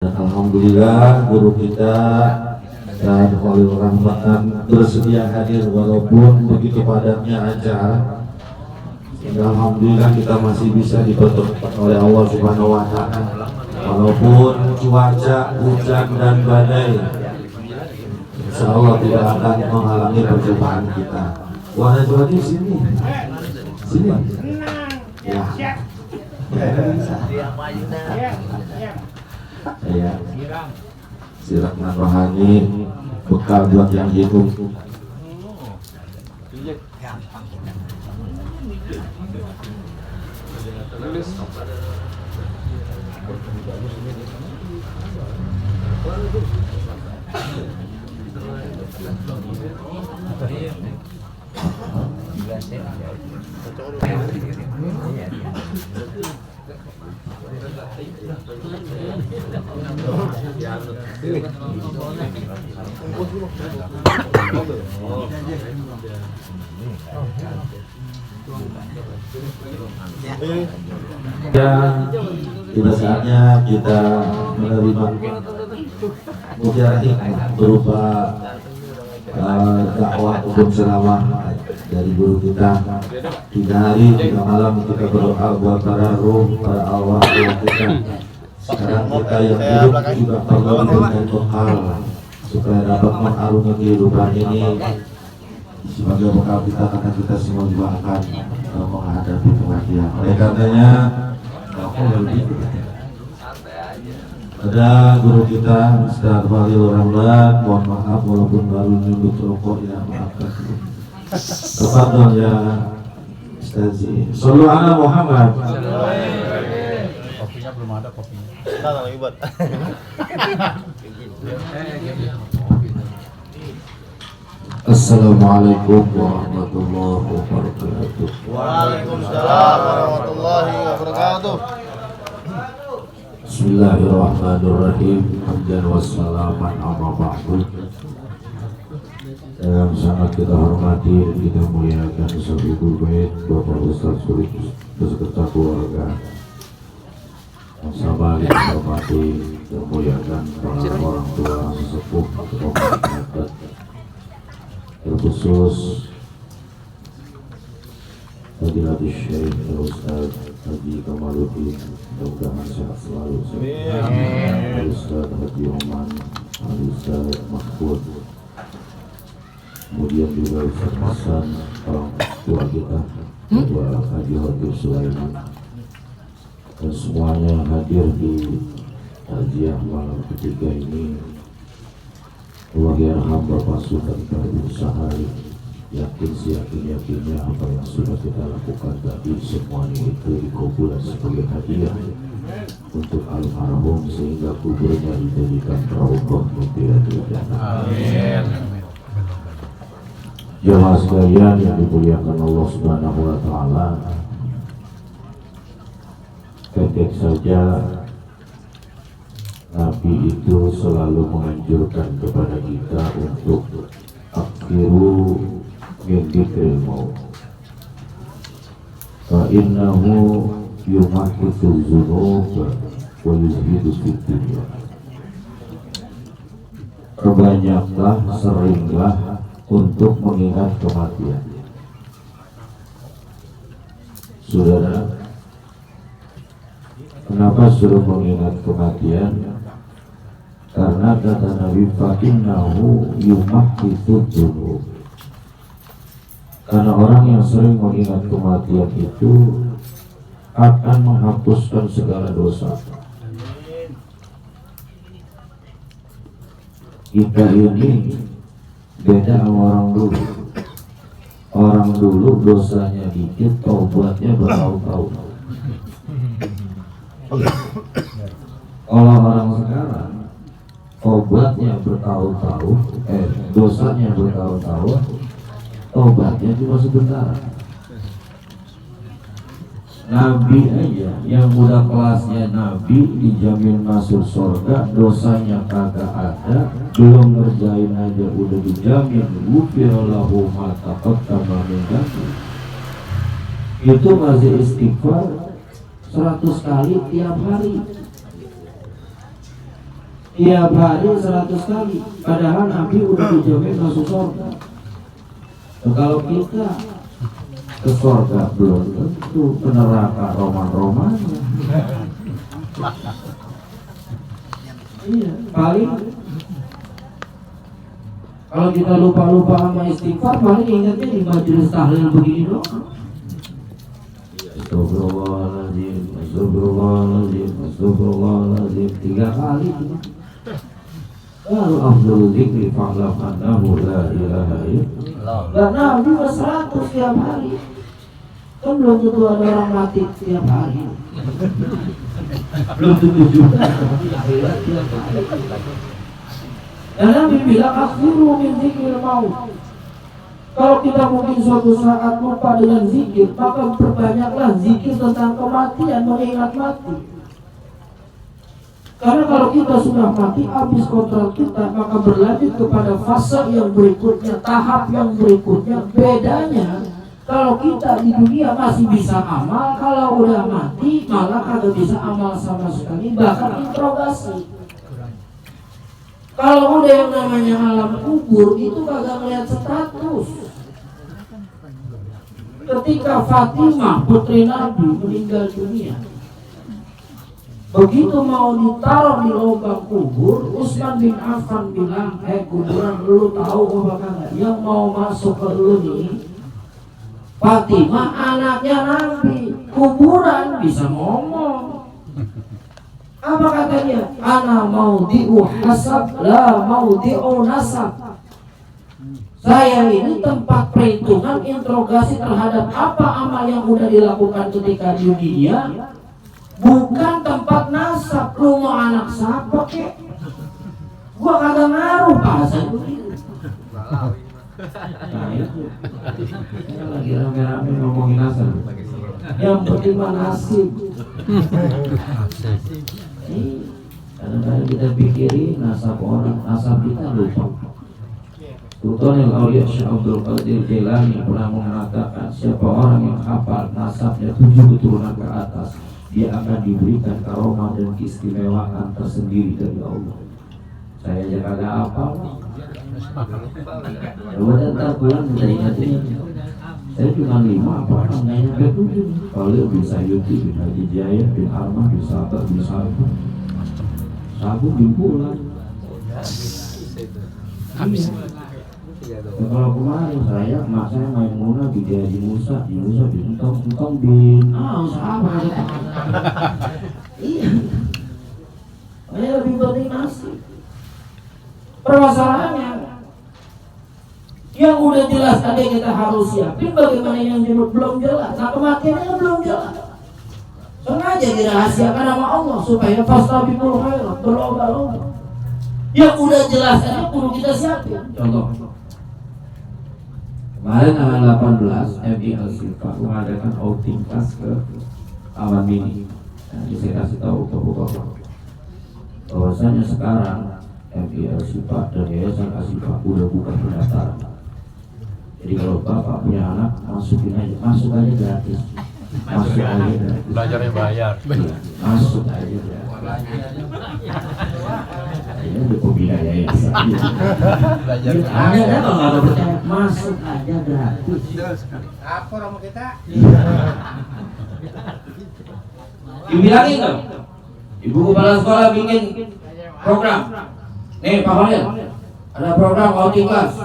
Dan alhamdulillah guru kita dan Khalil Rahman bersedia hadir walaupun begitu padatnya acara. Alhamdulillah kita masih bisa dipertemukan oleh Allah Subhanahu wa taala walaupun cuaca hujan dan badai. Insya Allah tidak akan menghalangi perjumpaan kita. Wahai di sini. Sini. Ya. Ya. Siraknan rohani bekal buat yang hidup. Dan tiba saatnya kita menerima mujarah berupa dakwah hukum selawat dari guru kita. 3 hari 3 malam kita berdoa buat para ruh, para arwah kita. Sekarang kita yang hidup juga perlu diberikan bekal supaya dapat mengarungi kehidupan ini sebagai bekal kita, karena kita semua juga akan menghadapi kematian. Oleh karenanya ada guru kita Ustaz Khalil Rahman, mohon maaf walaupun baru nyundut rokok, ya maafkan. Tafadhol ya Ustaz. Shallu ala Muhammad. Kopinya belum ada kopinya. Nah, buat. Assalamualaikum warahmatullahi wabarakatuh. Waalaikumsalam warahmatullahi wabarakatuh. Bismillahirrahmanirrahim. Hamdan wassalaman ala ba'du. Yang sangat kita hormati dan kita muliakan Sahibul Bait Bapak Ustaz Sulit beserta keluarga. Yang sama kita hormati dan muliakan para orang tua sesepuh tokoh terkhusus Fadilatul Syekh Ustaz Haji Kamaluddin, mudah-mudahan sehat selalu. Ustaz Haji Oman, Ustaz Mahfud, kemudian juga Ustaz Hasan, orang tua kita, Ketua Haji Khatib Sulaiman, dan semuanya yang hadir di takziah malam ketiga ini. Allah yarham Bapak Sultan Prabu Sahari, yakin yakinnya apa yang sudah kita lakukan tadi semuanya itu dikabulkan sebagai hadiah untuk almarhum sehingga kuburnya dijadikan raudhah min riyadil jannah. Amin. Jemaah sekalian yang dimuliakan Allah Subhanahu wa taala, pendek saja Nabi itu selalu menganjurkan kepada kita untuk akhiru min dzikril maut fa innahu yumahhitu dzunub wa yuzhidu fid dunya. Perbanyaklah, seringlah untuk mengingat kematian. Saudara, kenapa suruh mengingat kematian? Karena kata Nabi fa'innahu yumahhitu dzunub. Karena orang yang sering mengingat kematian itu akan menghapuskan segala dosa. Kita ini beda sama orang dulu. Orang dulu dosanya dikit, taubatnya bertahun-tahun. Kalau orang sekarang obatnya bertahun-tahun, dosanya bertahun-tahun, obatnya cuma sebentar. Nabi aja yang udah kelasnya Nabi dijamin masuk surga, dosanya kagak ada, belum ngerjain aja udah dijamin ghufirallahu ma taqaddama min dzambi. Itu masih istighfar 100 kali tiap hari. tiap hari 100 kali, padahal Nabi udah dijamin masuk surga. Kalau kita ke surga belum tentu, ke neraka roman-romannya. Iya, paling kalau kita lupa-lupa sama istighfar, paling ingatnya di majelis tahlil begini doang. Astagfirullahaladzim, astagfirullahaladzim, astagfirullahaladzim 3 kali. Kalau afdhalul dzikri fa'lam annahu la ilaha illallah. Dan Nabi 100 tiap hari. Kan belum tentu ada orang mati tiap hari. Belum tentu juga akhirat tiap hari. Dan Nabi bilang akhirul min dzikril maut. Kalau kita mungkin suatu saat lupa dengan zikir, maka perbanyaklah zikir tentang kematian, mengingat mati. Karena kalau kita sudah mati, habis kontrak kita, maka berlanjut kepada fase yang berikutnya, tahap yang berikutnya. Bedanya, kalau kita di dunia masih bisa amal, kalau udah mati, malah kagak bisa amal sama sekali, bahkan interogasi. Kalau udah yang namanya alam kubur, itu kagak melihat status. Ketika Fatimah putri Nabi meninggal dunia, begitu mau ditaruh di lubang kubur, Utsman bin Affan bilang, kuburan lu tahu apa kagak? Yang mau masuk ke lu nih Fatimah anaknya Nabi, kuburan bisa ngomong. Apa katanya? Ana maudi'u hasab la maudi'u nasab. Saya ini tempat perhitungan, interogasi terhadap apa amal yang udah dilakukan ketika di dunia, bukan tempat nasab. Lu mau anak siapa kek? Gua kagak ngaruh bahasa begitu. Nah itu lagi rame-rame ngomongin nasab. Yang penting mah nasib. Kadang-kadang kita pikirin nasab orang, nasab kita lupa. Sultan Al-Auliya Syekh Abdul Qadir Jailani pernah mengatakan, siapa orang yang hafal nasabnya 7 keturunan ke atas, dia akan diberikan karomah dan keistimewaan tersendiri dari Allah. Saya aja kagak hafal. Coba datang pulang kita ingatin. Saya cuma 5 apa nggak nyampe 7. Kalau bin Sayyuti, bin Haji Jaya, bin Armah, bin Sabar, bin Sabu bin Pulang. Habis. Kalau kemarin saya, mak saya main muna di Haji Musa bin Entong bin sama aja. Iya. Ini lebih penting nasib. Permasalahannya yang udah jelas tadi kita harus siapin, bagaimana yang belum jelas. Nah kematiannya belum jelas. Sengaja dirahasiakan sama Allah supaya fastabiqul khairat, berlomba-lomba. Yang udah jelas tadi perlu kita siapin. Contoh. Kemarin tanggal 18 MI Al-Sifah mengadakan outing kelas ke Awan Mini. Nah, saya kasih tahu ke Bapak bahwasanya sekarang MI Al-Sifah dan Yayasan Al-Sifah udah buka pendaftaran. Jadi kalau Bapak punya anak, masuk aja gratis. Masuk aja gratis. Belajarnya bayar. Ya, masuk aja gratis. Ini udah pembina yayasan. Belajar. Hanya kan kalau nggak percaya, masuk aja gratis. Apa sama kita? Dibilangin nggak? Ibu kepala sekolah bikin program. Nih Pak Khalil, ada program outing class.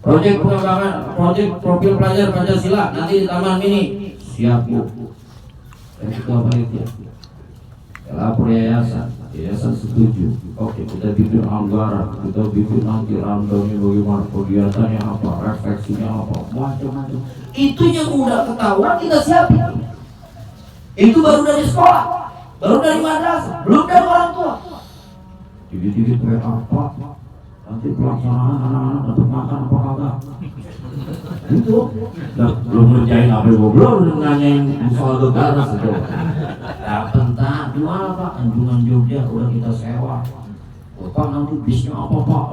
Proyek pengembangan, proyek profil pelajar Pancasila nanti di Taman Mini. Siap Bu. Ketua panitia. Lapor yayasan setuju. Oke, kita bikin anggaran, kita bikin nanti rundownnya bagaimana kegiatannya apa, refleksinya apa, macam-macam. Itu yang udah ketahuan kita siapin. Itu baru dari sekolah, baru dari madrasah, belum dari orang tua. Dikit-dikit kayak apa? Nanti pelaksanaan anak-anak dapat makan apa kagak? Itu belum ngerjain apa belum nanyain soal gagas itu. Entah gimana Pak, anjungan Jogja udah kita sewa. Pak nanti bisnya apa Pak?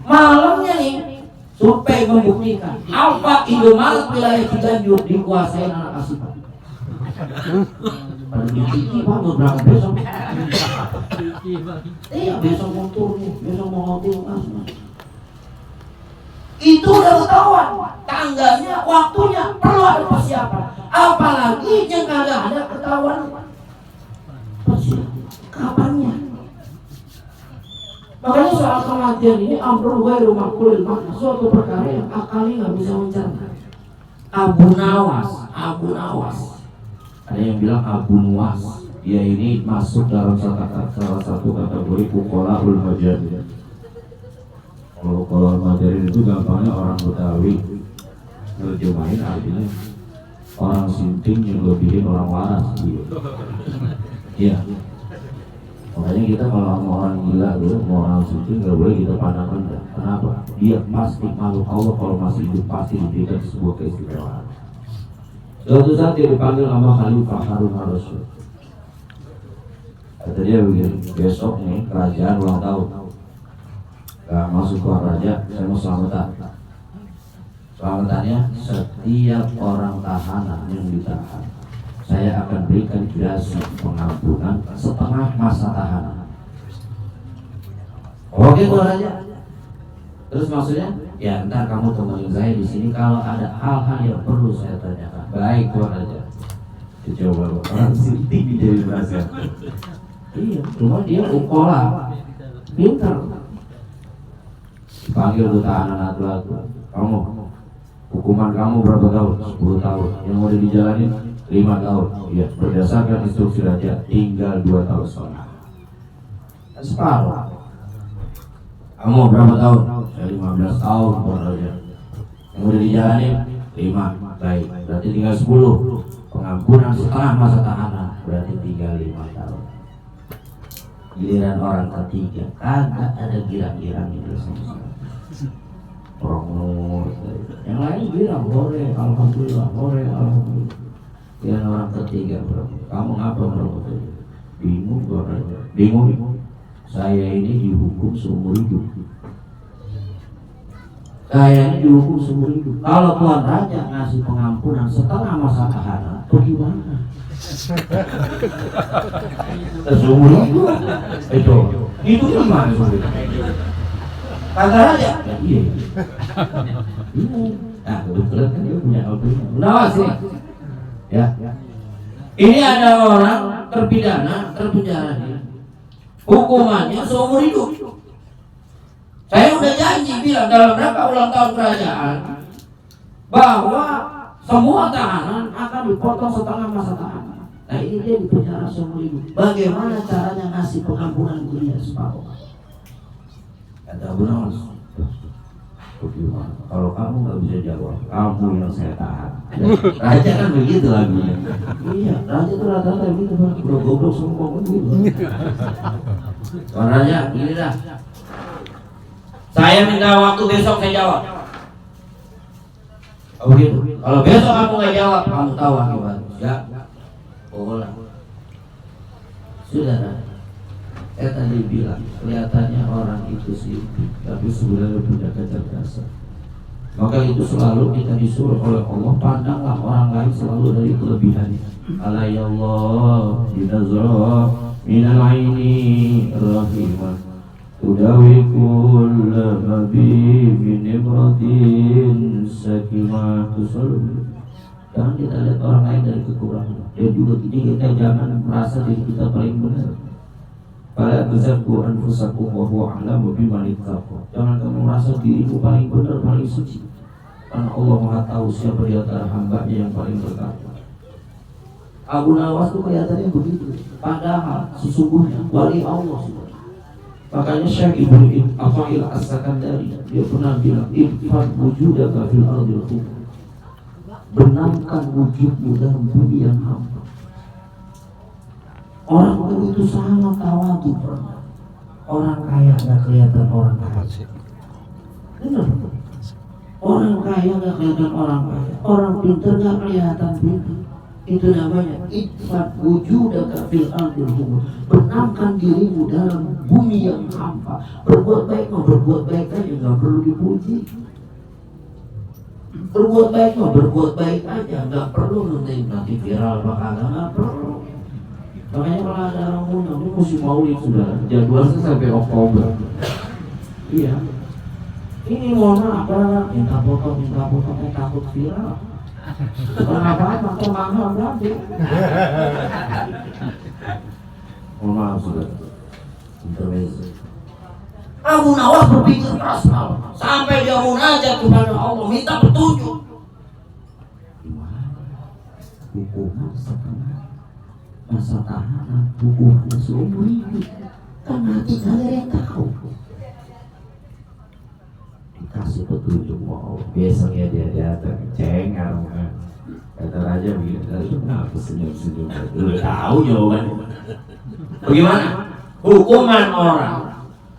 Malamnya nih survei membuktikan apa Indomaret wilayah Ciganjur dikuasain anak asuhan. Pada diciki Pak, mau berangkat besok. Iya, besok mau turun, besok mau ngobrol Mas. Itu udah ketahuan, tangganya, waktunya, perlu ada persiapan. Apalagi yang kagak ada ketahuan persiapan, kapannya. Makanya soal kematian ini amrun ghairu maqulil makna, suatu perkara yang akali nggak bisa mencerna. Abu Nawas, ada yang bilang Abu Nuwas, dia ini masuk dalam salah satu kategori fuqahaul majadir. Kalau majadir itu gampangnya orang Betawi, terjemahin artinya orang sinting yang lebihin orang waras gitu. Iya. Makanya kita kalau sama orang gila dulu, mau orang sinting nggak boleh kita pandang rendah. Kenapa? Dia pasti makhluk Allah, kalau masih hidup pasti diberikan sebuah keistimewaan. Suatu saat dia dipanggil sama Khalifah Harun al-Rasyid. Kata dia begini, besok nih kerajaan ulang tahun. Gak masuk ke raja, saya mau selamatan. Selamatannya setiap orang tahanan yang ditahan, saya akan berikan gerasi pengampunan setengah masa tahanan. Oke Tuan Raja. Terus maksudnya, ya ntar kamu temuin saya di sini kalau ada hal-hal yang perlu saya tanyakan. Baik Tuan Raja. Dicoba orang sinting jadi berhasil. Iya, cuma dia ukola, pintar. Dipanggil tuh tahanan atu-atu. Kamu, hukuman kamu berapa tahun? 10 tahun. Yang udah dijalanin 5 tahun. Iya, berdasarkan instruksi raja tinggal 2 tahun setengah. Separuh. Kamu berapa tahun? Saya 15 tahun Tuan Raja. Yang udah dijalanin 5. Baik, berarti tinggal 10. Pengampunan setengah masa tahanan berarti tinggal 5 tahun. Giliran orang ketiga kagak ada girang-girang itu sama. Orang nomor yang lain bilang boleh, alhamdulillah, boleh, alhamdulillah. Yang orang ketiga bro, kamu ngapa bro? Bingung Tuan Raja. Bingung. Saya ini dihukum seumur hidup. Saya ini dihukum seumur hidup. Kalau Tuan Raja ngasih pengampunan setengah masa tahanan, bagaimana? Seumur hidup. Itu gimana seumur hidup? Kata Raja, iya. Nah, kebetulan kan dia punya opini. Nawas sih. Ya. Ini ada orang terpidana, terpenjara dia. Hukumannya seumur hidup. Saya udah janji bilang dalam rangka ulang tahun kerajaan bahwa semua tahanan akan dipotong setengah masa tahanan. Nah ini dia dipenjara seumur hidup. Bagaimana caranya ngasih pengampunan ke dia separuh? Kata Abu Nawas, bagaimana? Kalau kamu nggak bisa jawab, kamu yang saya tahan. Raja kan begitu lagunya. Iya, raja itu rata-rata begitu bang. Goblok sombong gitu. Tuan Raja, ini dah. Saya minta waktu besok saya jawab. Oh begitu. Kalau besok kamu nggak jawab, kamu tahu akibatnya. Ya, boleh. Sudah. Saya tadi bilang kelihatannya orang itu simpel, tapi sebenarnya punya kecerdasan. Maka itu selalu kita disuruh oleh Allah, pandanglah orang lain selalu dari kelebihannya. Alayallah binazrah minal aini rahimah tudawikul habibin imratin sakimah tusallu. Jangan kita lihat orang lain dari kekurangan. Dan juga kita jangan merasa diri kita paling benar. Fala tuzakku anfusakum wa huwa a'lamu biman ittaqwa. Jangan kamu merasa dirimu paling benar, paling suci. Karena Allah Maha tahu siapa di antara hamba-Nya yang paling bertakwa. Abu Nawas itu kelihatannya begitu. Padahal sesungguhnya wali Allah. Makanya Syekh Ibnu Athail As-Sakandari dia pernah bilang, "Ifad wujudaka fil ardil khubur." Benamkan wujudmu dalam bumi yang hampa. Orang itu sangat tawadu. Orang kaya nggak kelihatan orang kaya. Benar. Orang kaya nggak kelihatan orang kaya. Orang pintar nggak kelihatan pintar. Itu namanya itfat wujudaka fil ardil khubur. Benamkan dirimu dalam bumi yang hampa. Berbuat baik mau berbuat baik aja, nggak perlu dipuji. Berbuat baik mau berbuat baik aja, nggak perlu nanti viral apa kagak, nggak perlu. Makanya kalau ada orang ngundang, ini musim maulid sudah, jadwalnya sampai Oktober. Iya. Ini mohon maaf, minta foto, takut viral. Bukan apa-apa, atau mahal berarti. Mohon maaf sudah. Intermezzo. Abu Nawas berpikir keras sampai dia munajat kepada Allah, minta petunjuk. Gimana? Hukuman setengah, masa tahanan, hukuman seumur hidup. Kan mati kalian yang tahu. Dikasih petunjuk mau biasanya dia datang cengar kata raja begitu, kenapa senyum-senyum? Lu tahu jawabannya. Bagaimana? Hukuman orang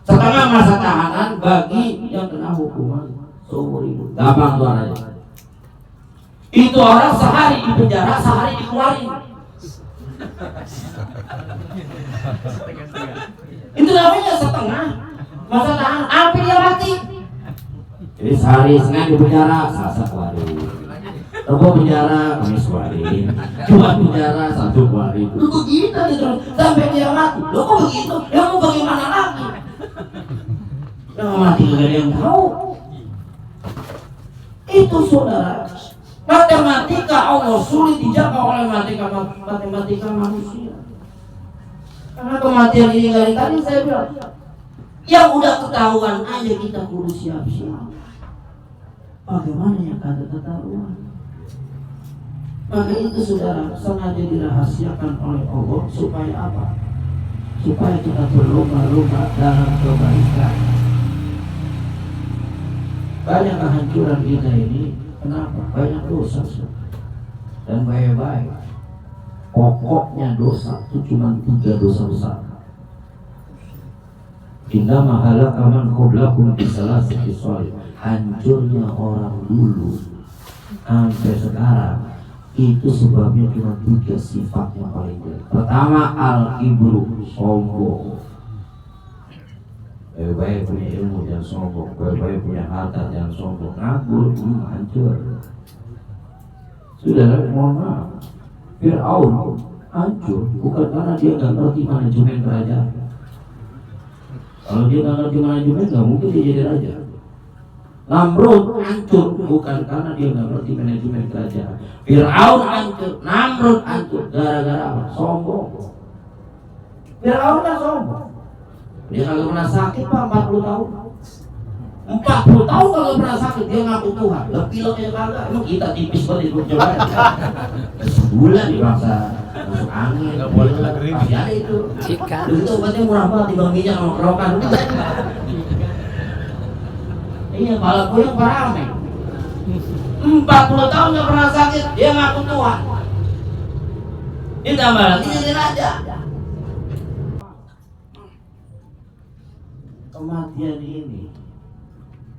setengah masa tahanan bagi yang kena hukuman seumur hidup. Gampang tuh aja. Itu orang sehari di penjara, sehari dikeluarin. Itu namanya setengah masa tahanan. Sampai dia mati. Jadi sehari Senin di penjara, Selasa keluarin. Rabu penjara, Kamis keluarin. Jumat penjara, Sabtu keluarin. Lu begitu terus sampai dia mati. Lu kok begitu? Ya mau bagaimana lagi? Yang mati gak ada yang tahu. Itu saudara. Matematika Allah sulit dijaga oleh matematika manusia. Karena kematian ini dari tadi saya bilang, yang udah ketahuan aja kita kudu siap-siap. Bagaimana yang kata ketahuan? Maka itu saudara sengaja dirahasiakan oleh Allah supaya apa? Supaya kita berlomba-lomba dalam kebaikan. Banyak kehancuran kita ini, kenapa? Banyak dosa dan baik-baik. Pokoknya dosa itu cuma 3 dosa besar. Inna mahala kaman qablakum bisalasati sholih. Hancurnya orang dulu sampai sekarang itu sebabnya cuma 3 sifat yang paling jelek. Pertama, al-kibru, sombong. Baik-baik punya ilmu jangan sombong, baik-baik punya harta jangan sombong. Ngabur, hancur. Sudah, mohon maaf. Fir'aun hancur bukan karena dia nggak ngerti manajemen kerajaan. Kalau dia nggak ngerti manajemen, nggak mungkin dia jadi raja. Namrud hancur bukan karena dia nggak ngerti manajemen kerajaan. Fir'aun hancur, Namrud hancur gara-gara apa? Sombong. Fir'aun kan sombong. Dia nggak pernah sakit Pak 40 tahun. 40 tahun kalau pernah sakit dia ngaku Tuhan. Lebih pileknya kagak. Emang kita tipis banget itu coba. Sebulan dipaksa masuk angin. Nggak boleh kena kering. Pasti ada itu. Jika Itu obatnya murah banget dibanding minyak sama kerokan. Iya, kepala gue yang parame. 40 tahun nggak pernah sakit, dia ngaku Tuhan. Ditambah lagi jadi raja. Kematian ini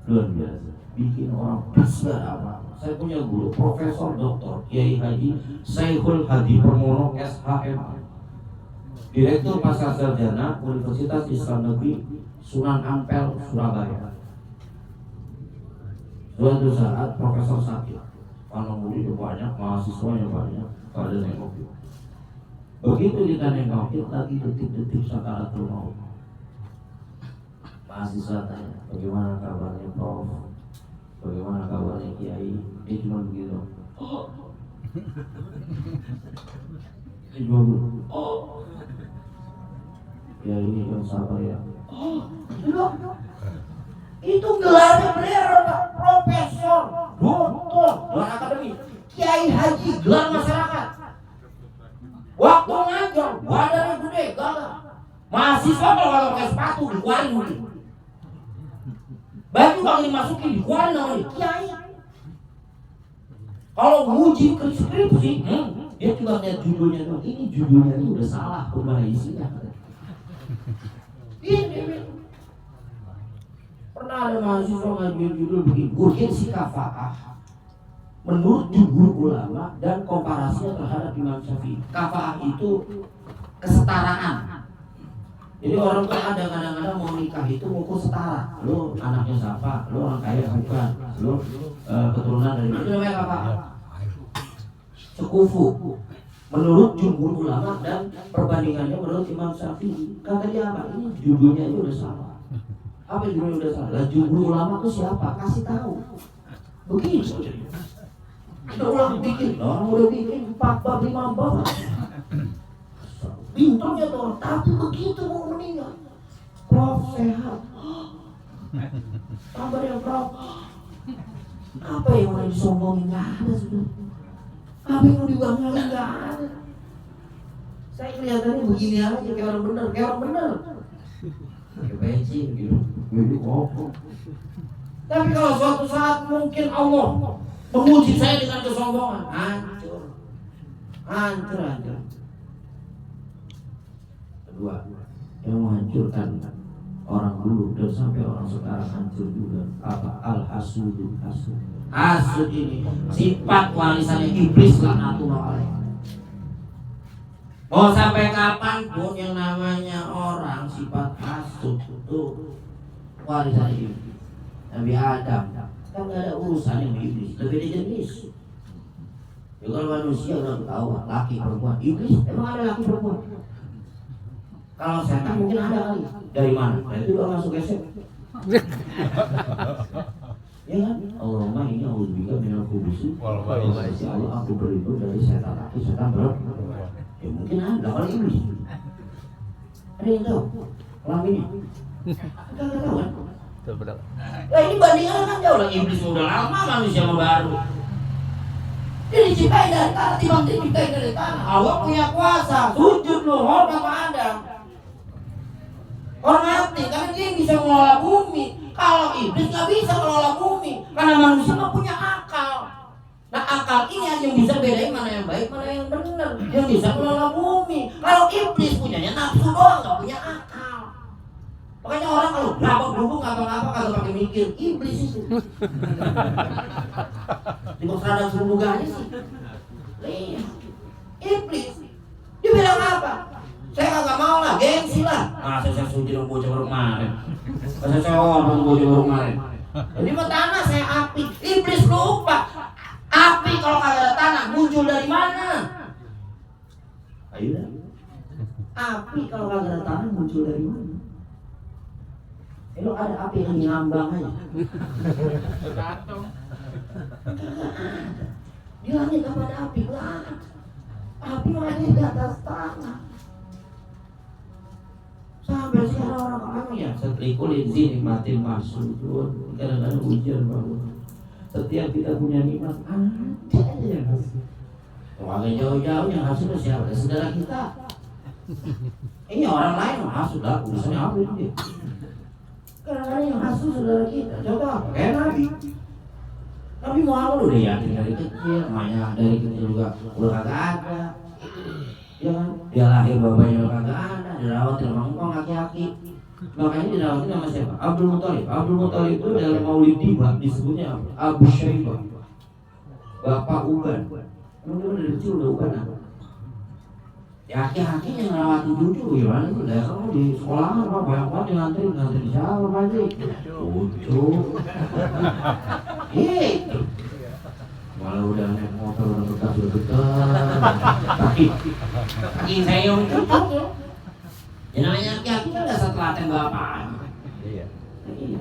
luar biasa, bikin orang besar apa. Saya punya guru, Profesor Dr. Kiai Haji Saikhul Hadi Permono SHM, Direktur Pasca Sarjana Universitas Islam Negeri Sunan Ampel, Surabaya. Suatu saat Profesor sakit, karena muridnya banyak, mahasiswanya banyak, pada nengokin. Begitu kita nengokin, lagi detik-detik sakaratul maut. Mahasiswa tanya, bagaimana kabarnya Prof? Bagaimana kabarnya Kiai? Dia cuma begitu. Dia cuma begitu. Ya ini yang sabar ya. Itu gelarnya beneran Pak, Profesor, Doktor, gelar akademik, Kiai Haji, gelar masyarakat. Waktu ngajar, badannya gede, gagah. Mahasiswa kalau nggak pakai sepatu dikeluarin mungkin. Baju kalau dimasukin dikeluarin namanya Kiai. Kalau nguji skripsi, dia cuma lihat judulnya doang. Ini judulnya itu udah salah, kemana isinya? Ini. Pernah ada mahasiswa ngajuin judul begini, urgensi kafa'ah menurut jumhur ulama dan komparasinya terhadap Imam Syafi'i. Kafa'ah itu kesetaraan. Jadi orang tuh ada kadang-kadang mau nikah itu ngukur setara. Lu anaknya siapa? Lu orang kaya bukan? Lu keturunan dari itu namanya kafa'ah. Sekufu. menurut jumhur ulama dan perbandingannya menurut Imam Syafi'i. Kata dia apa? Ini judulnya itu udah salah. Apa judulnya udah salah? Lah jumhur ulama itu siapa? Kasih tahu. Begitu. Kita ulang bikin, orang udah bikin 4 bab 5 bab. Pintarnya tuh, tapi begitu mau meninggal. Prof sehat. Tambah yang Prof. Apa yang mau disombongin? Nggak ada sudah. Apa yang mau dibanggain? Nggak ada. Saya kelihatannya begini aja kayak orang bener, Kayak bensin gitu. Jadi kokoh. Tapi kalau suatu saat mungkin Allah menguji saya dengan kesombongan, hancur. Kedua, yang menghancurkan orang dulu dan sampai orang sekarang hancur juga apa? Al-hasud. Hasud ini sifat warisannya iblis laknatullah alaih. Mau sampai kapanpun yang namanya orang sifat hasud itu warisan iblis. Nabi Adam kan nggak ada urusan yang iblis, lebih jenis. Ya kalau manusia udah ketahuan laki perempuan, iblis emang ada laki perempuan. Kalau setan mungkin ada kali. Dari mana? Nah, itu doang masuk SM. Ya kan? Allahumma inni a'udzubika minal khubuthi wal khaba'ith. Ya Allah, aku berlindung dari setan laki, setan perempuan. Ya mungkin ada kalau iblis. Ada yang tahu? Kelaminnya? Kita nggak tahu kan? Nah ini bandingannya kan jauh lah, iblis udah lama, manusia mau baru. Dia diciptain dari tanah, timbang dia diciptain dari tanah. Allah punya kuasa, sujud loh, hormat sama Adam. Hormati, karena dia yang bisa mengelola bumi. Kalau iblis nggak bisa mengelola bumi, karena manusia nggak punya akal. Nah akal ini aja yang bisa bedain mana yang baik, mana yang benar, yang bisa mengelola bumi. Kalau iblis punyanya nafsu doang, nggak punya akal. Makanya orang kalau berubung ngapa-ngapa kalau pakai mikir, iblis itu. Di radang suruh aja sih. Iya. Iblis. Dia bilang apa? Saya kagak mau lah, gengsi lah. Saya suci dong bocah baru kemarin. Saya orang bocah baru kemarin. Jadi mah tanah saya api. Iblis lupa. Api kalau kagak ada tanah muncul dari mana? Ayo. Api kalau kagak ada tanah muncul dari mana? Kalau ada api yang ngambang aja. Di langit apa ada api? Api ada di atas tanah. Sampai sekarang orang-orang ya setrikul izin nikmatin maksudun. Kadang-kadang ujian bahwa setiap kita punya nikmat ada aja yang hasil. Kalau agak jauh-jauh yang hasilnya siapa? Saudara kita. Ini orang lain hasud lah, urusannya apa ini? Kadang-kadang yang hasud saudara kita. Coba kayak Nabi. Nabi Muhammad udah yakin dari kecil, namanya dari kecil juga udah kagak ada. Ya kan? Dia lahir bapaknya udah kagak ada, dirawat sama engkong laki-laki. Makanya dirawatin sama siapa? Abdul Muthalib. Abdul Muthalib itu dalam Maulid Tiba disebutnya Abu Syaibah, Bapak Uban. Emang dia dari kecil udah uban apa? Ya aki-aki yang ngerawatin cucu gimana tuh? Dari kamu di sekolahan apa banyak banget yang ngantri siapa Pak Haji? Cucu. Gitu. Malah udah naik motor udah bekas. Kaki saya yang cucu. Ya namanya aki-aki kan dasar telaten bapaknya. Iya. Iya.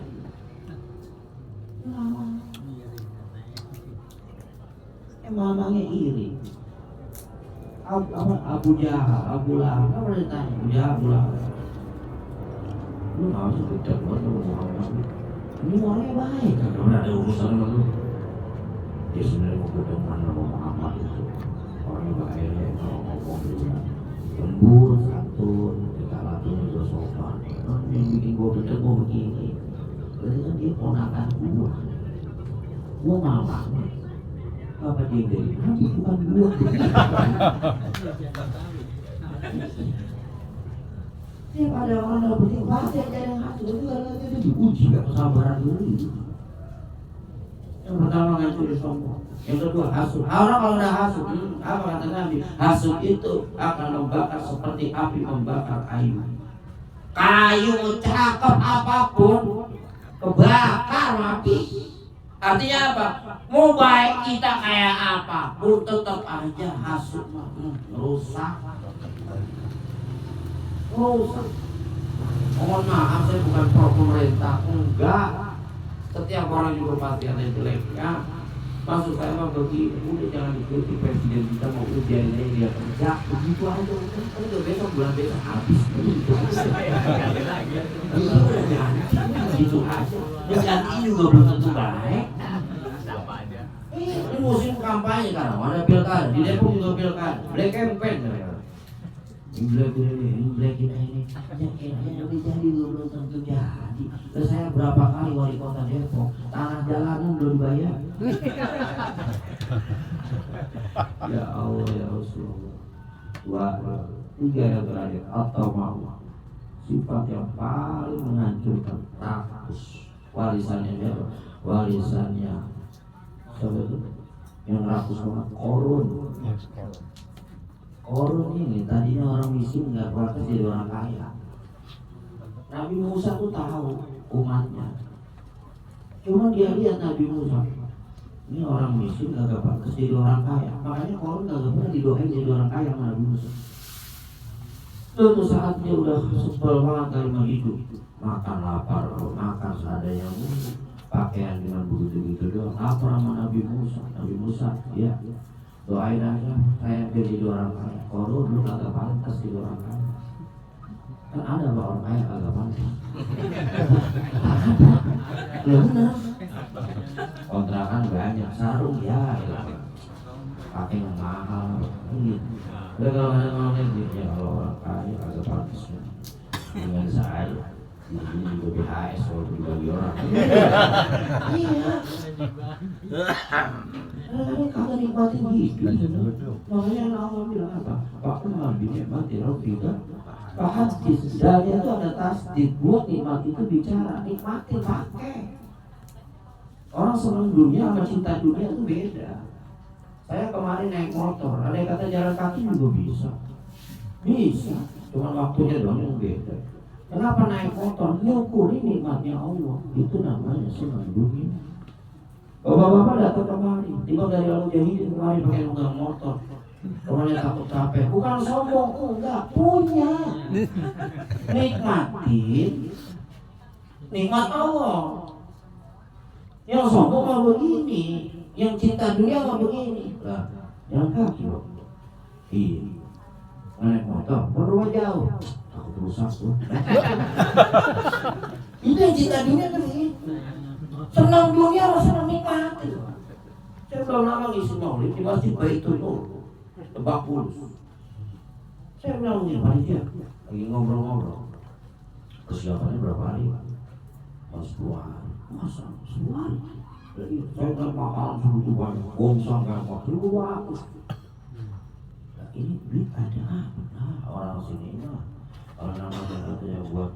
Mamanya iri. Abu Jahal, Abu Lahab, kamu udah ditanya Abu Jahal, Abu Lahab. Lu nggak usah dekat banget sama Muhammad. Ini orangnya baik, karena ada urusan sama lu. Dia sebenarnya mau berteman sama Muhammad itu. Orangnya baik, kalau ngomong juga lembut, santun, kita latihnya juga sopan. Yang bikin gua bener gua begini. Berarti kan dia ponakan gua. Gua malah apa dia dari Nabi bukan gua. Dia pada orang dalam penting pasti ada yang hasud itu karena itu diuji kesabaran dulu. Yang pertama ngancur sombong, yang kedua hasud. Orang kalau udah hasud, apa kata Nabi? Hasud itu akan membakar seperti api membakar kayu. Kayu cakep apapun kebakar mati. Artinya apa? Mau baik kita kayak apa pun tetap aja hasut rusak. Rusak. Mohon maaf, saya bukan pro pemerintah, enggak. Setiap orang juga pasti ada jeleknya. Maksud saya mah begini, udah jangan ikuti presiden kita mau ujian ini dia kerja begitu aja. Kan udah besok bulan besok habis. Gitu aja. Ganti juga belum tentu baik. Ini musim kampanye kan, ada pilkada, di Depok juga pilkada, black campaign. Black ini, yang jadi belum tentu jadi. Terus saya berapa kali wali kota Depok, tanah jalanan belum dibayar. Ya Allah ya Rasulullah. Tiga yang terakhir atau mau sifat yang paling menghancurkan rakus warisannya siapa? Warisannya siapa itu? Yang rakus banget korun. Korun ini tadinya orang miskin nggak pantas jadi orang kaya. Nabi Musa tuh tahu umatnya. Cuma dia lihat Nabi Musa, ini orang miskin nggak pantas jadi orang kaya. Makanya korun nggak pernah didoain jadi orang kaya sama Nabi Musa. Suatu saat dia udah sebel banget dari mau hidup, makan lapar, makan seadanya mulu, pakaian dengan begitu-begitu doang. Lapar sama Nabi Musa. Nabi Musa, ya. Doain aja saya jadi orang kaya. Korun lu kagak pantas jadi orang kaya. Kan ada pak orang kaya kagak pantas. Ya benar. Kontrakan banyak, sarung ya. Pakai yang mahal. Udah kalau ada ngomongnya gitu ya, kalau orang kaya kagak pantas. Dengan saya. Ini juga BHS kalau dibagi orang. Iya. Kagak nikmatin hidup. Makanya Allah bilang apa? Pak Nabi nikmati roh kita. Pak hadis dari itu ada tasdid. Buat nikmat itu bicara, nikmatin pakai. Orang senang dunia sama cinta dunia itu beda. Saya kemarin naik motor, ada yang kata jalan kaki juga bisa. Bisa, cuma waktunya doang yang beda. Kenapa naik motor? Nyukuri nikmatnya Allah. Itu namanya senang dunia. Bapak-bapak datang kemari, tiba dari Al Mujahidin kemari pakai nunggang motor. Kemarin takut capek, bukan sombong, enggak, punya. Nikmatin nikmat Allah. Yang sombong mah begini, yang cinta dunia mah begini. Lah, jalan kaki loh. Iya. Naik motor, perlu jauh. Takut rusak tuh. Itu yang cinta dunia kan begitu. Senang dunia harus senang nikmati. Saya belum lama ngisi maulid di Masjid Baitul Nur, Lebak Bulus. Saya bilang nih panitia lagi ngobrol-ngobrol. Persiapannya berapa hari? Pas 2 hari. Masa 10 hari? Saya nggak makan segitu banyak. Gongsa nggak mau 1.200. Nah, ini duit ada apa? Nah, orang sini mah kalau namanya katanya buat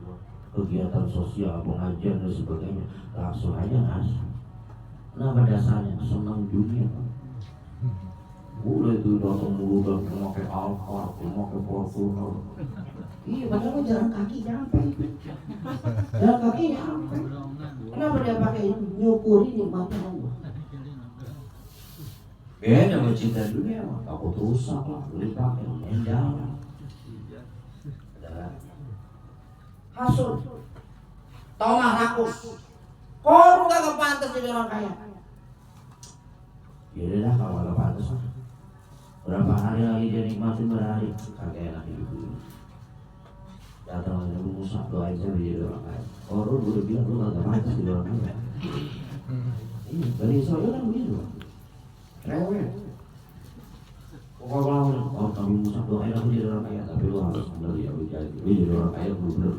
kegiatan sosial, pengajian dan sebagainya, langsung aja ngasih. Kenapa dasarnya? Senang dunia. Boleh tuh datang mulu dan memakai Alphard, memakai Fortuner. Iya, padahal jalan kaki nyampe. Jalan kaki nyampe. Kenapa dia pakai itu? Nyukuri nikmatnya Allah. Beda sama cinta dunia mah, takut rusak lah, beli pakai, main jalan. Hasut, tomah rakus, korun kagak pantas jadi orang kaya. Ya udah kalau kagak pantas mah, berapa hari lagi dia nikmatin berhari, kagak enak hidup dulu. Datang aja lu Musa doain saya jadi orang kaya. Korun udah bilang lu kagak pantas jadi orang kaya. Iya, Bani Israil kan begitu, rewel. Pokoknya Nabi Musa doain aku jadi orang kaya, tapi lu harus benar ya, lu jadi orang kaya benar.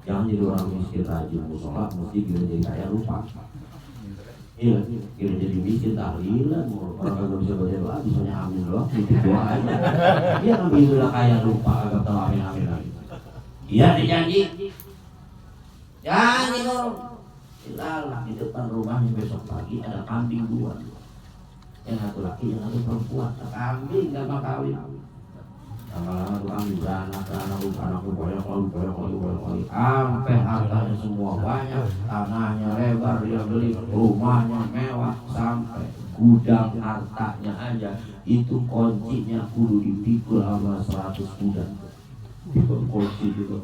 Jangan jadi orang miskin rajin musola, mesti kira jadi kaya lupa. Iya, kira jadi miskin tahlilan, orang kagak bisa baca doa, bisanya amin doang, titip doa aja. Dia kan bilang kaya lupa, agak tahu amin lagi. Iya dijanji. Jangan dong. Ilalah di depan rumahnya besok pagi ada kambing 2. Yang satu laki, yang satu perempuan. Kambing gak mau kawin. lama-lama tukang beranak banyak lagi sampai hartanya semua banyak, tanahnya lebar, dia beli rumahnya mewah, sampai gudang hartanya aja itu kuncinya kudu dipikul sama 100 kuda. Itu kunci gitu.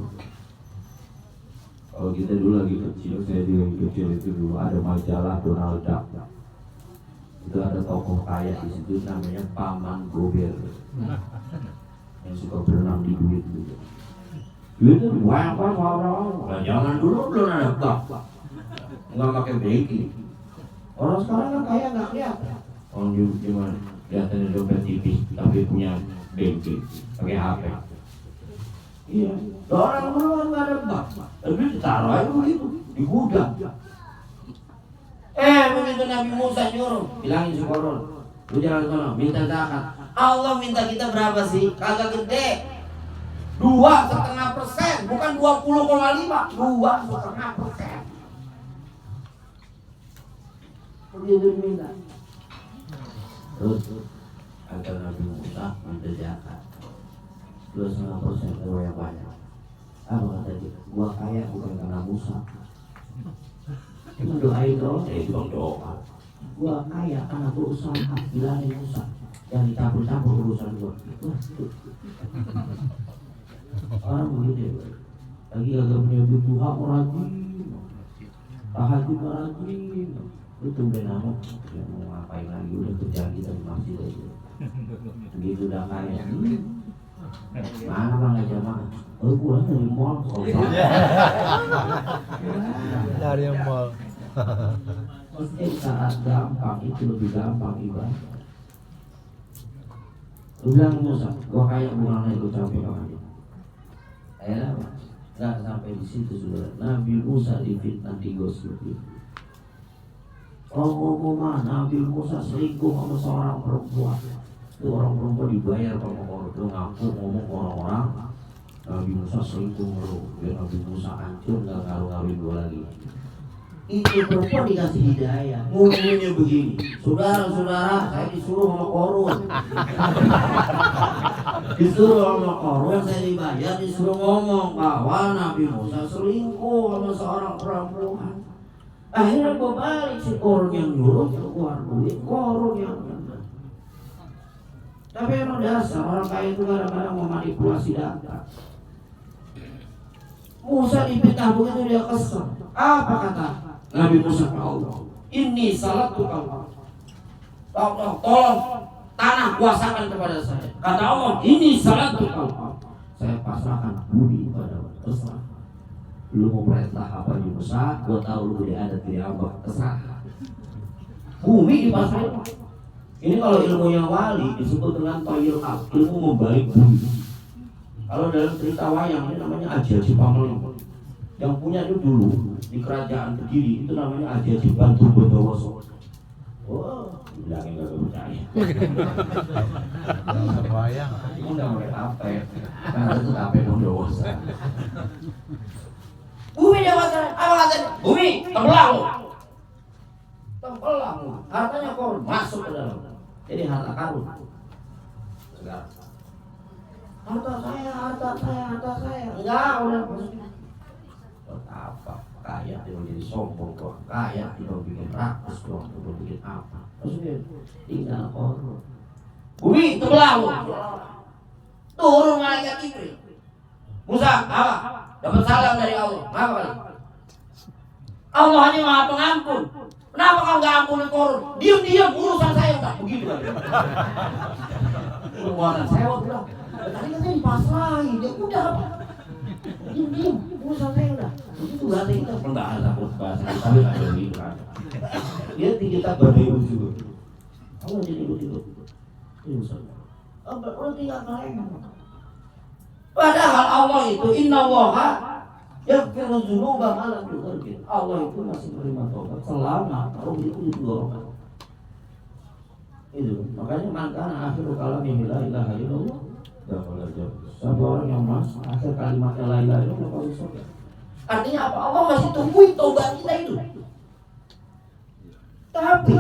Kalau kita dulu lagi kecil, saya lagi kecil itu dulu ada majalah Donald Duck. Itu ada tokoh kaya di situ namanya Paman Gober yang suka berenang di duit gitu. Duit itu banyak banget orang. Jangan dulu belum ada bank, nggak pakai banking. Orang sekarang kan kaya nggak kelihatan. Orang gimana? Kelihatannya dompet tipis tapi punya banking, pakai HP. Iya. Orang dulu nggak ada bank, tapi ditaruh aja begitu di gudang. Begitu Nabi Musa nyuruh, bilangin si Korun, lu jangan sana, minta zakat. Allah minta kita berapa sih? Kagak gede, 2,5%, bukan 20,5, 2,5%. Begitu minta. Terus kata Nabi Musa minta zakat 2,5%, itu yang banyak. Apa kata dia? Gua kaya bukan karena Musa. Itu doain doang, itu doa. Gua kaya karena berusaha, bilangin Musa. Yang dicampur-campur urusan gua. Orang begitu ya. Lagi agak punya butuh rajin, tahajud rajin. Itu udah nama, ya mau ngapain lagi, udah kerjaan kita di masjid aja. Begitu udah kaya. Mana bang aja bang? Pulang dari mall. Dari mall. Saat gampang itu lebih gampang ibadah. Lu bilang Musa, gua kayak bunga itu campur sama dia. Akhirnya apa? Gak sampai di situ saudara. Nabi Musa difitnah digosipin. Ngomong Nabi Musa selingkuh sama seorang perempuan. Itu orang perempuan dibayar sama orang itu ngaku ngomong ke orang-orang. Nabi Musa selingkuh mulu. Biar Nabi Musa hancur gak ngaruh-ngaruhin gua lagi. Itu perempuan dikasih hidayah. Ngomongnya begini, saudara-saudara, saya disuruh sama Korun. Disuruh sama Korun, saya dibayar, disuruh ngomong bahwa Nabi Musa selingkuh sama seorang perempuan. Akhirnya gue balik, si Korun yang nyuruh keluar duit, Korun yang nyuruh. Tapi emang dasar orang kaya itu kadang-kadang memanipulasi data. Musa dipitnah begitu dia kesel. Apa kata Nabi Musa ke Allah? Ini salah tuh Allah. Tolong tanah kuasakan kepada saya. Kata Allah, ini salah tuh Allah. Saya pasrahkan bumi kepada terserah. Lu mau perintah apa di Musa? Gua tahu lu gede adat di abah, terserah. Bumi dipasrahkan. Ini kalau ilmunya wali disebut dengan toyil ab, ilmu membalik bumi. Kalau dalam cerita wayang ini namanya Aji Pameling. Yang punya itu dulu di kerajaan Kediri itu namanya Aji Bantu Bondowoso. Oh, bilangin gak percaya. Wayang. Itu udah mulai tape. Karena itu tape Bondowoso. Bumi dewasa, apa katanya? Bumi, tembelang lo. Tembelang lo. Hartanya Korun masuk ke dalam. Jadi harta karun. Sekarang. Harta saya. Enggak, udah masukin. Apa? Kaya tidak jadi sombong kok. Kaya tidak bikin rakus kok. Tidak bikin apa? Maksudnya tinggal Korun. Bumi terbelah. Turun malaikat Jibril. Musa, apa? Dapat salam dari Allah. Apa kali? Allah hanya Maha Pengampun. Kenapa kau nggak ampuni Korun? Diam urusan saya enggak begitu kan? Pengeluaran sewa bilang. Tadi katanya dipasrahin, dia udah apa? Diam, urusan saya udah. Itu berarti kita pernah takut bahasa tapi nggak ada gitu kan? Dia kita berdiri juga. Allah jadi ikut. Ini urusan. Udah tinggal kalian. Padahal Allah itu Inna Allaha yaghfiru dzunuba ma lam yughfir. Allah itu masih menerima tobat selama kalau itu didorong. Itu makanya makana akhiru kalami la ilaha illallah. Siapa orang yang akhir kalimatnya la ilaha illallah masuk surga. Artinya apa? Allah masih tungguin tobat kita itu. Tapi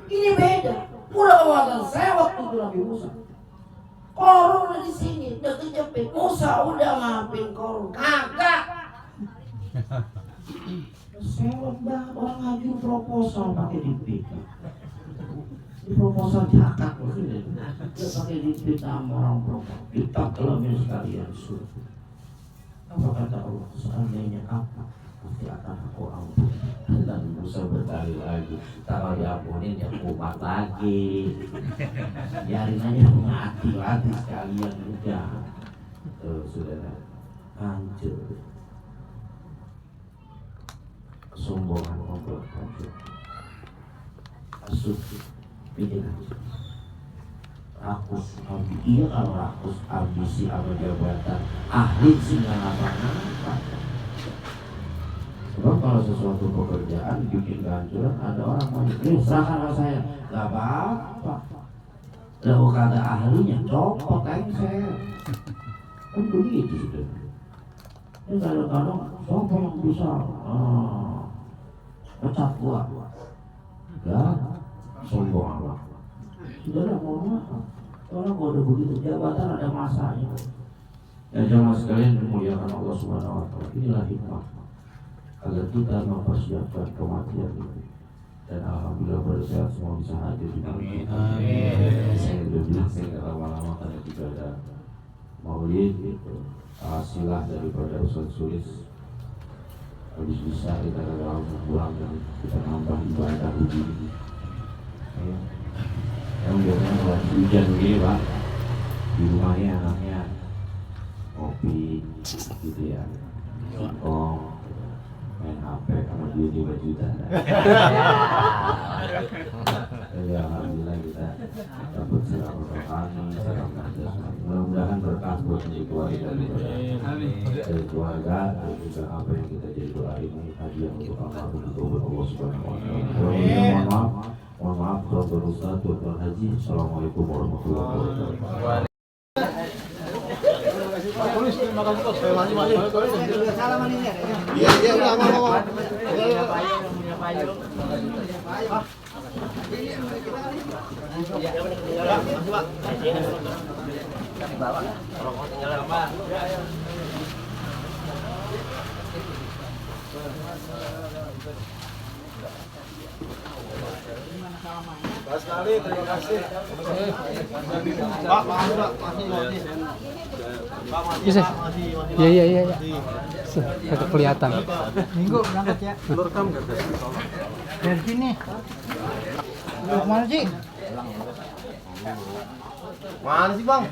ini beda. Mulai awal saya waktu itu Nabi Musa. Korun di sini udah kejepit. Musa udah maafin korun. Kagak. Sewot banget orang ngajur proposal pakai dipit. Di proposal jakat maksudnya. Dia pakai dipit sama orang proposal. Kita kelamin sekalian suruh. Apa kata Allah? Seandainya apa? Pasti akan aku ampun. Dan Musa berkali lagi. Kalau diampunin ya kumat lagi. Biarin aja mati lagi sekalian udah. Saudara, hancur. Kesombongan membuat hancur. Asuk, bikin hancur. Rakus, iya kalau rakus, ambisi sama jabatan, ahli sih nggak apa-apa. Sebab kalau sesuatu pekerjaan bikin kehancuran, ada orang mau serahkan sama saya, nggak apa-apa. Lalu kata ahlinya, copot saya. Kan begitu sudah. Ini kadang-kadang siapa yang bisa pecat gua? Gak, sombong amat. Saudara mohon maaf, orang kalau udah begitu jabatan ada masanya. Ya jamaah sekalian dimuliakan Allah Subhanahu Wa Taala. Inilah hikmah agar kita mempersiapkan kematian ini. Dan alhamdulillah bersehat semua bisa hadir di sini. Saya sudah bilang saya nggak lama-lama karena juga ada maulid itu silah daripada Ustaz Sulis. Habis bisa kita langsung pulang dan kita nambah ibadah begini. Yang biasanya buat hujan begini Pak, di rumahnya anaknya kopi gitu ya, singkong, main HP sama duit 5 juta. Jadi alhamdulillah kita dapat silam rohani, silam jasmani. Mudah-mudahan berkah buat keluarga dari keluarga dan juga apa yang kita jadi doa ini hadiah untuk Allah Subhanahu Wa Taala. Mohon maaf Tuan Ustaz, Tuan Haji. Assalamualaikum warahmatullahi wabarakatuh. Tulis terima kasih bos. Maju. Salaman ini ya. Iya, mau. Pak sekali, terima kasih. Pak, masih. Bisa. Iya. Kagak kelihatan. Minggu berangkat ya. Rekam kan? Dari sini. Lu kemana sih? Mana sih Bang?